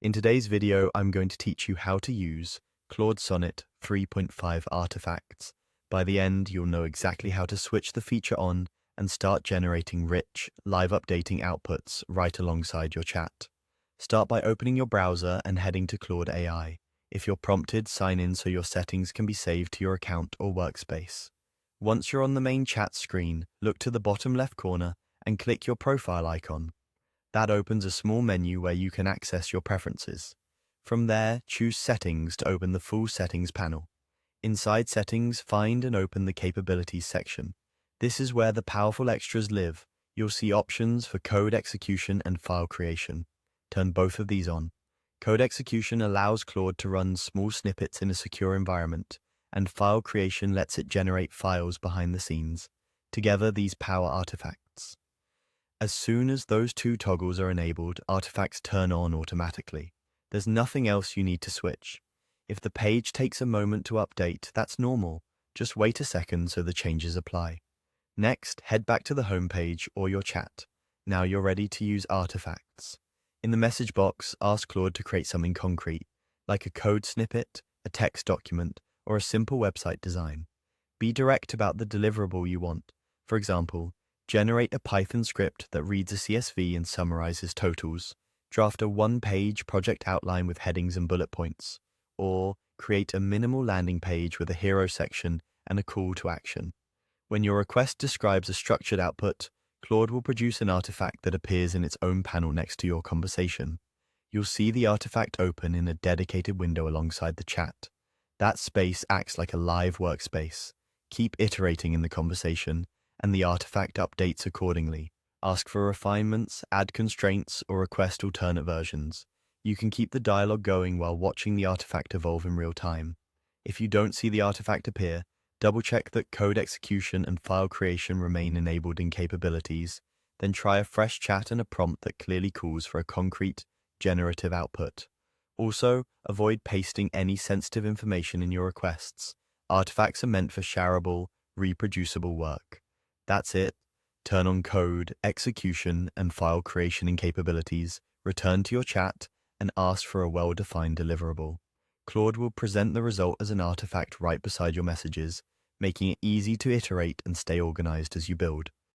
In today's video, I'm going to teach you how to use Claude Sonnet 3.5 artifacts. By the end, you'll know exactly how to switch the feature on and start generating rich, live updating outputs right alongside your chat. Start by opening your browser and heading to Claude AI. If you're prompted, sign in so your settings can be saved to your account or workspace. Once you're on the main chat screen, look to the bottom left corner and click your profile icon. That opens a small menu where you can access your preferences. From there, choose Settings to open the full Settings panel. Inside Settings, find and open the Capabilities section. This is where the powerful extras live. You'll see options for code execution and file creation. Turn both of these on. Code execution allows Claude to run small snippets in a secure environment, and file creation lets it generate files behind the scenes. Together, these power artifacts. As soon as those two toggles are enabled, artifacts turn on automatically. There's nothing else you need to switch. If the page takes a moment to update, that's normal. Just wait a second so the changes apply. Next, head back to the home page or your chat. Now you're ready to use artifacts. In the message box, ask Claude to create something concrete, like a code snippet, a text document, or a simple website design. Be direct about the deliverable you want. For example, generate a Python script that reads a CSV and summarizes totals. Draft a one-page project outline with headings and bullet points. Or create a minimal landing page with a hero section and a call to action. When your request describes a structured output, Claude will produce an artifact that appears in its own panel next to your conversation. You'll see the artifact open in a dedicated window alongside the chat. That space acts like a live workspace. Keep iterating in the conversation, and the artifact updates accordingly. Ask for refinements, add constraints, or request alternate versions. You can keep the dialogue going while watching the artifact evolve in real time. If you don't see the artifact appear, double-check that code execution and file creation remain enabled in capabilities, then try a fresh chat and a prompt that clearly calls for a concrete, generative output. Also, avoid pasting any sensitive information in your requests. Artifacts are meant for shareable, reproducible work. That's it. Turn on code, execution, and file creation in capabilities, return to your chat, and ask for a well-defined deliverable. Claude will present the result as an artifact right beside your messages, making it easy to iterate and stay organized as you build.